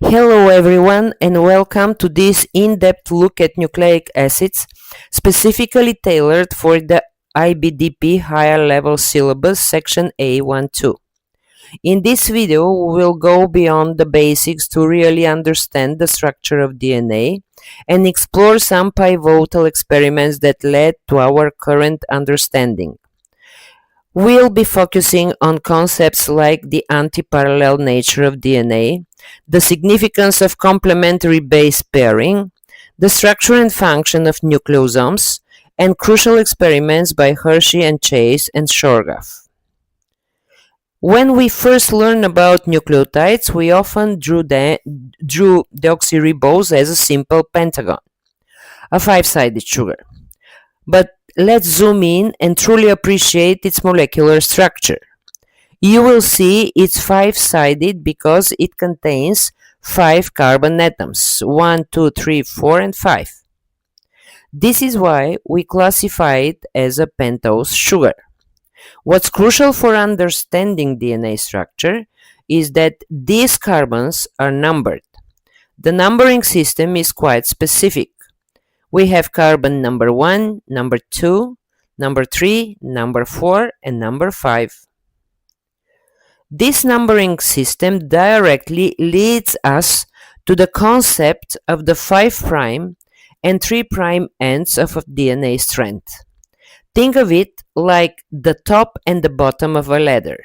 Hello everyone and welcome to this in-depth look at nucleic acids specifically tailored for the IBDP higher level syllabus section A1.2. In this video we will go beyond the basics to really understand the structure of DNA and explore some pivotal experiments that led to our current understanding. We'll be focusing on concepts like the anti-parallel nature of DNA, the significance of complementary base pairing, the structure and function of nucleosomes, and crucial experiments by Hershey and Chase and Shortgraf. When we first learned about nucleotides, we often drew deoxyribose as a simple pentagon, a five-sided sugar. But let's zoom in and truly appreciate its molecular structure. You will see it's five-sided because it contains 5 carbon atoms, 1, 2, 3, 4, and 5. This is why we classify it as a pentose sugar. What's crucial for understanding DNA structure is that these carbons are numbered. The numbering system is quite specific. We have carbon number 1, number 2, number 3, number 4, and number 5. This numbering system directly leads us to the concept of the 5' and 3' ends of a DNA strand. Think of it like the top and the bottom of a ladder.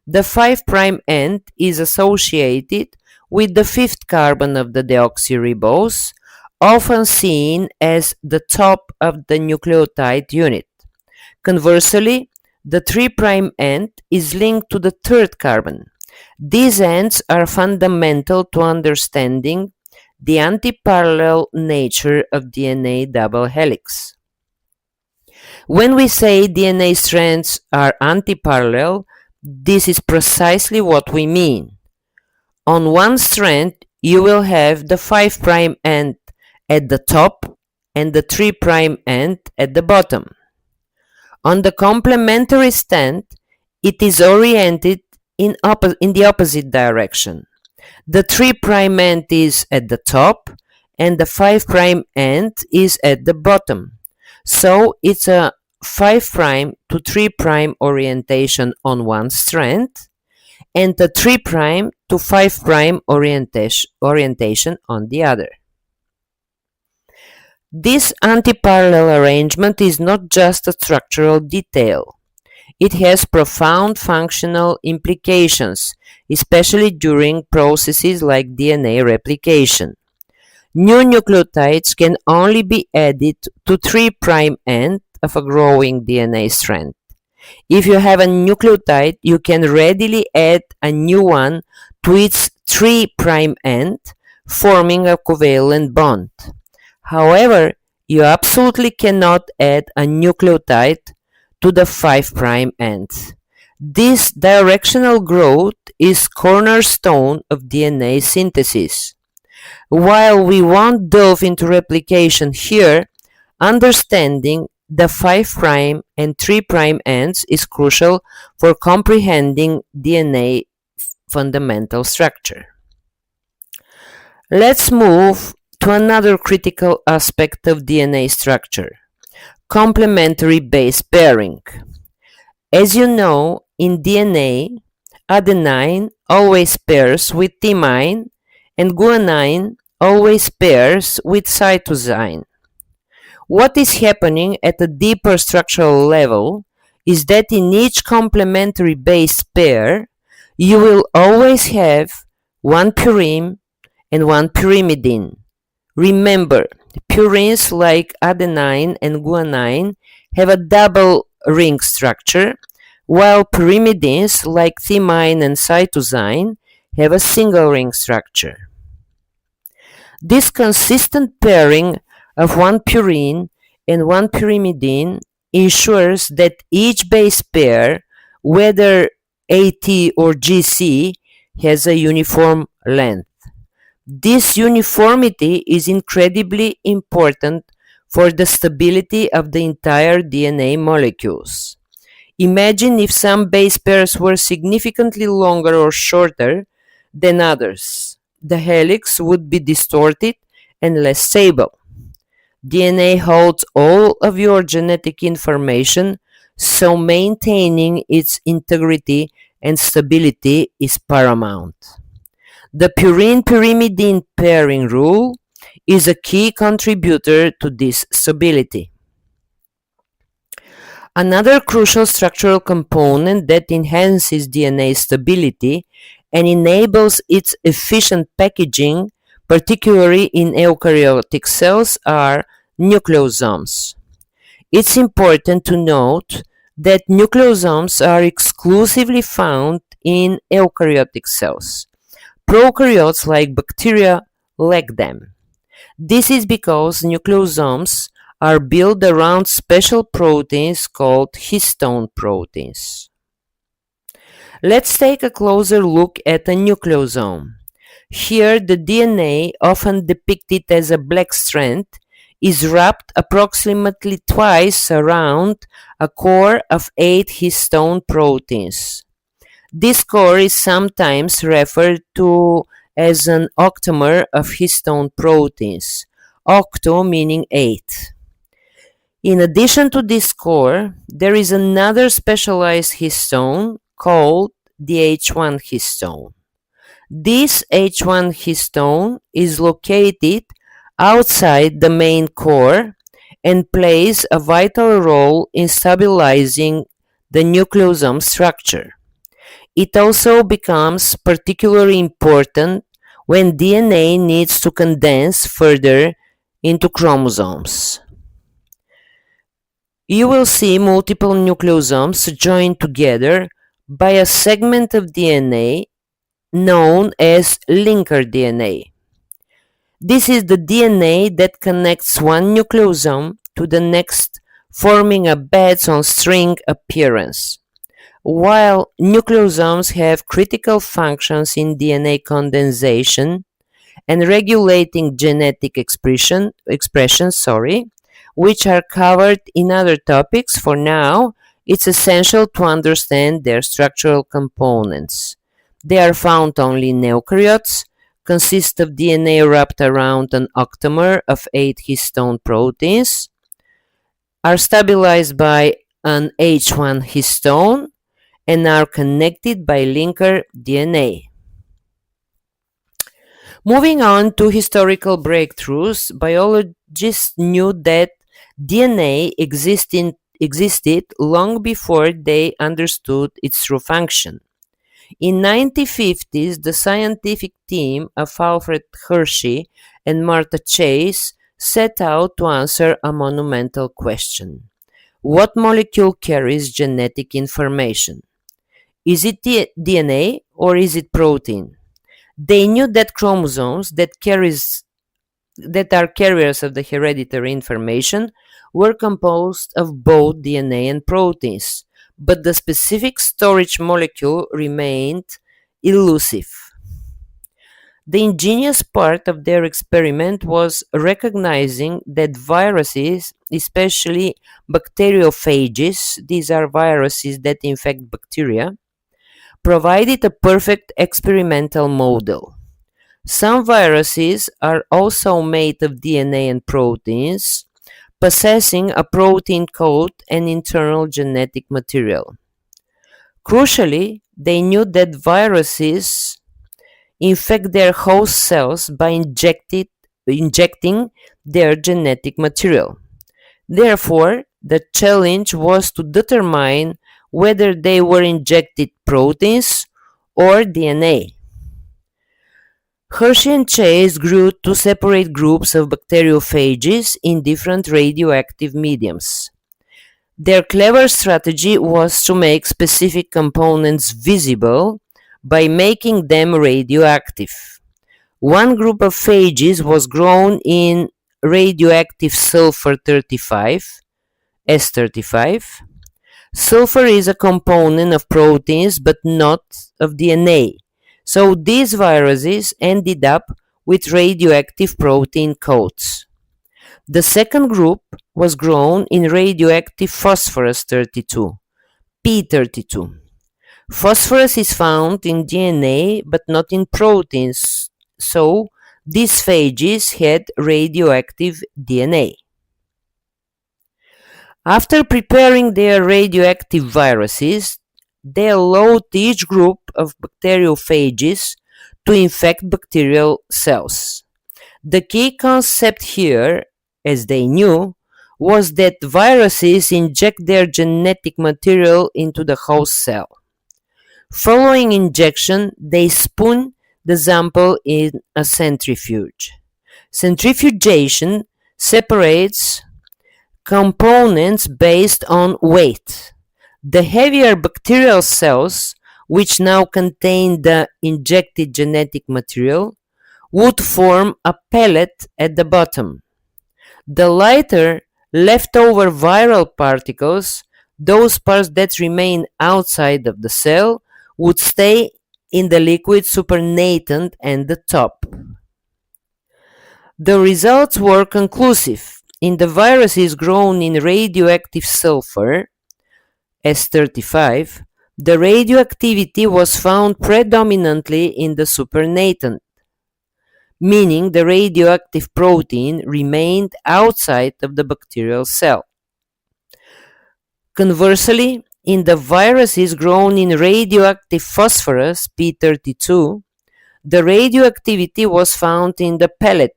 The 5' end is associated with the 5th carbon of the deoxyribose, often seen as the top of the nucleotide unit. Conversely, the 3' end is linked to the 3rd carbon. These ends are fundamental to understanding the anti-parallel nature of DNA double helix. When we say DNA strands are anti-parallel, this is precisely what we mean. On one strand, you will have the 5' end at the top and the 3' end at the bottom. On the complementary strand, it is oriented in the opposite direction. The 3' end is at the top and the 5' end is at the bottom. So it's a 5' to 3' orientation on one strand and a 3' to 5' orientation on the other. This anti-parallel arrangement is not just a structural detail. It has profound functional implications, especially during processes like DNA replication. New nucleotides can only be added to 3' end of a growing DNA strand. If you have a nucleotide, you can readily add a new one to its 3' end, forming a covalent bond. However, you absolutely cannot add a nucleotide to the 5' end. This directional growth is cornerstone of DNA synthesis. While we won't delve into replication here, understanding the 5' and 3' ends is crucial for comprehending DNA fundamental structure. Let's move to another critical aspect of DNA structure: complementary base pairing. As you know, in DNA, adenine always pairs with thymine and guanine always pairs with cytosine. What is happening at a deeper structural level is that in each complementary base pair, you will always have one purine and one pyrimidine. Remember, purines like adenine and guanine have a double ring structure, while pyrimidines like thymine and cytosine have a single ring structure. This consistent pairing of one purine and one pyrimidine ensures that each base pair, whether AT or GC, has a uniform length. This uniformity is incredibly important for the stability of the entire DNA molecules. Imagine if some base pairs were significantly longer or shorter than others. the helix would be distorted and less stable. DNA holds all of your genetic information, so maintaining its integrity and stability is paramount. The purine-pyrimidine pairing rule is a key contributor to this stability. Another crucial structural component that enhances DNA stability and enables its efficient packaging, particularly in eukaryotic cells, are nucleosomes. It's important to note that nucleosomes are exclusively found in eukaryotic cells. Prokaryotes like bacteria lack them. This is because nucleosomes are built around special proteins called histone proteins. Let's take a closer look at a nucleosome. Here, the DNA, often depicted as a black strand, is wrapped approximately twice around a core of 8 histone proteins. This core is sometimes referred to as an octamer of histone proteins, octo meaning 8. In addition to this core, there is another specialized histone called the H1 histone. This H1 histone is located outside the main core and plays a vital role in stabilizing the nucleosome structure. It also becomes particularly important when DNA needs to condense further into chromosomes. You will see multiple nucleosomes joined together by a segment of DNA known as linker DNA. This is the DNA that connects one nucleosome to the next, forming a badge-on-string appearance. While nucleosomes have critical functions in DNA condensation and regulating genetic expression, which are covered in other topics, for now, it's essential to understand their structural components. They are found only in eukaryotes, consist of DNA wrapped around an octamer of 8 histone proteins, are stabilized by an H1 histone, and are connected by linker DNA. Moving on to historical breakthroughs, biologists knew that DNA existed long before they understood its true function. In 1950s, the scientific team of Alfred Hershey and Martha Chase set out to answer a monumental question. What molecule carries genetic information? Is it DNA or is it protein? They knew that chromosomes that are carriers of the hereditary information were composed of both DNA and proteins, but the specific storage molecule remained elusive. The ingenious part of their experiment was recognizing that viruses, especially bacteriophages, these are viruses that infect bacteria, provided a perfect experimental model. Some viruses are also made of DNA and proteins, possessing a protein code and internal genetic material. Crucially, they knew that viruses infect their host cells by injecting their genetic material. Therefore, the challenge was to determine whether they were injected proteins or DNA. Hershey and Chase grew two separate groups of bacteriophages in different radioactive mediums. Their clever strategy was to make specific components visible by making them radioactive. One group of phages was grown in radioactive sulfur 35, S35. Sulfur is a component of proteins but not of DNA, so these viruses ended up with radioactive protein codes. The second group was grown in radioactive phosphorus 32, P32. Phosphorus is found in DNA but not in proteins, so these phages had radioactive DNA. After preparing their radioactive viruses, they allowed each group of bacteriophages to infect bacterial cells. The key concept here, as they knew, was that viruses inject their genetic material into the host cell. Following injection, they spoon the sample in a centrifuge. Centrifugation separates components based on weight. The heavier bacterial cells, which now contain the injected genetic material, would form a pellet at the bottom. The lighter, leftover viral particles, those parts that remain outside of the cell, would stay in the liquid supernatant at the top. The results were conclusive. In the viruses grown in radioactive sulfur, S35, the radioactivity was found predominantly in the supernatant, meaning the radioactive protein remained outside of the bacterial cell. Conversely, in the viruses grown in radioactive phosphorus, P32, the radioactivity was found in the pellet,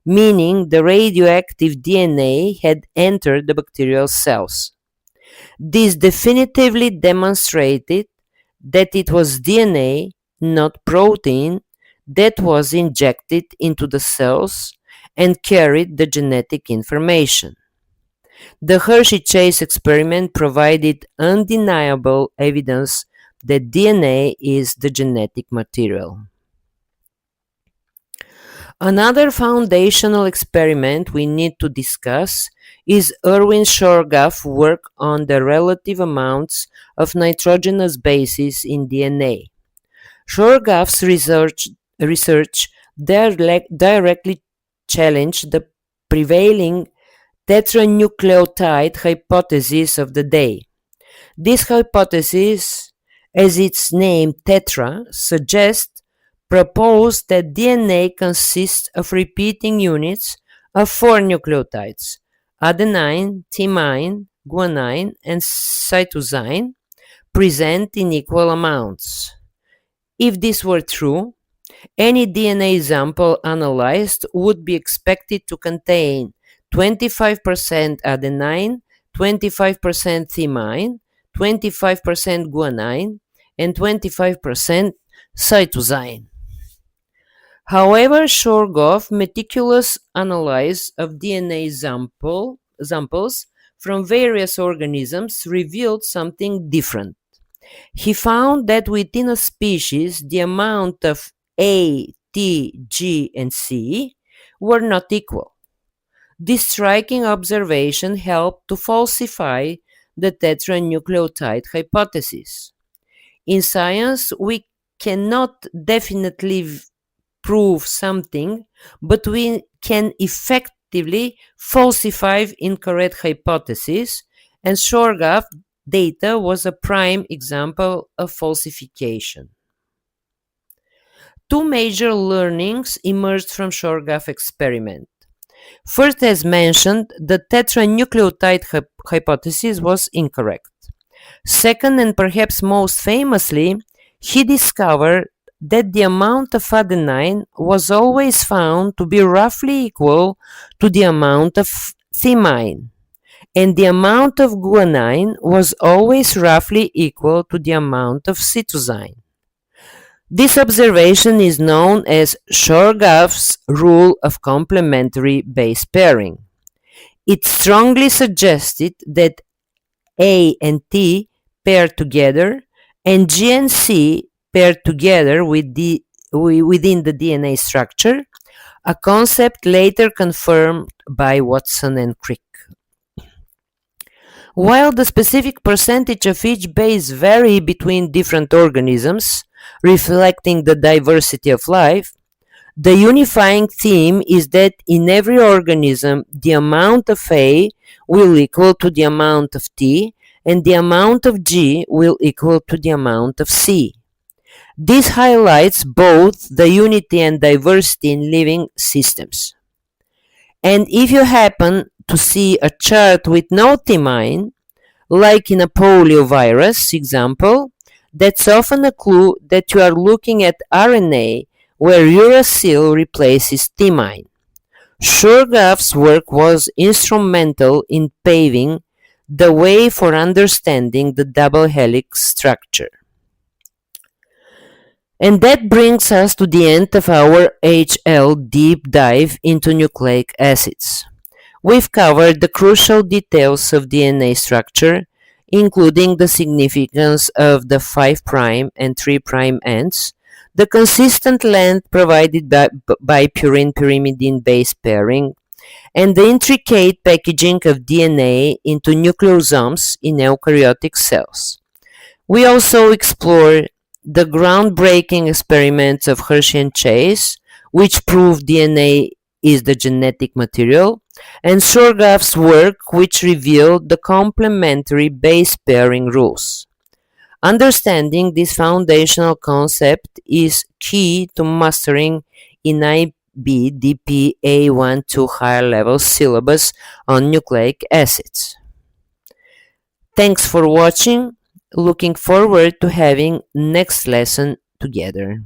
meaning the radioactive DNA had entered the bacterial cells. This definitively demonstrated that it was DNA, not protein, that was injected into the cells and carried the genetic information. The Hershey-Chase experiment provided undeniable evidence that DNA is the genetic material. Another foundational experiment we need to discuss is Erwin Shorgaff's work on the relative amounts of nitrogenous bases in DNA. Shorgaff's research directly challenged the prevailing tetranucleotide hypothesis of the day. This hypothesis, as its name tetra suggests, proposed that DNA consists of repeating units of 4 nucleotides, adenine, thymine, guanine, and cytosine, present in equal amounts. If this were true, any DNA sample analyzed would be expected to contain 25% adenine, 25% thymine, 25% guanine, and 25% cytosine. However, Shorgaff's meticulous analysis of DNA samples from various organisms revealed something different. He found that within a species, the amount of A, T, G, and C were not equal. This striking observation helped to falsify the tetranucleotide hypothesis. In science, we cannot definitely prove something, but we can effectively falsify incorrect hypotheses, and Shorgaff's data was a prime example of falsification. Two major learnings emerged from Shorgaff's experiment. First, as mentioned, the tetranucleotide hypothesis was incorrect. Second, and perhaps most famously, he discovered that the amount of adenine was always found to be roughly equal to the amount of thymine, and the amount of guanine was always roughly equal to the amount of cytosine. This observation is known as Shorgaff's rule of complementary base pairing. It strongly suggested that A and T paired together and G and C paired together within the DNA structure, a concept later confirmed by Watson and Crick. While the specific percentage of each base vary between different organisms, reflecting the diversity of life, the unifying theme is that in every organism, the amount of A will equal to the amount of T, and the amount of G will equal to the amount of C. This highlights both the unity and diversity in living systems. And if you happen to see a chart with no thymine, like in a poliovirus example, that's often a clue that you are looking at RNA where uracil replaces thymine. Shurgaf's work was instrumental in paving the way for understanding the double helix structure. And that brings us to the end of our HL deep dive into nucleic acids. We've covered the crucial details of DNA structure, including the significance of the 5' and 3' ends, the consistent length provided by purine-pyrimidine base pairing, and the intricate packaging of DNA into nucleosomes in eukaryotic cells. We also explore the groundbreaking experiments of Hershey and Chase, which proved DNA is the genetic material, and Shurgaf's work, which revealed the complementary base pairing rules. Understanding this foundational concept is key to mastering in IB DP A1.2 higher level syllabus on nucleic acids. Thanks for watching. Looking forward to having next lesson together.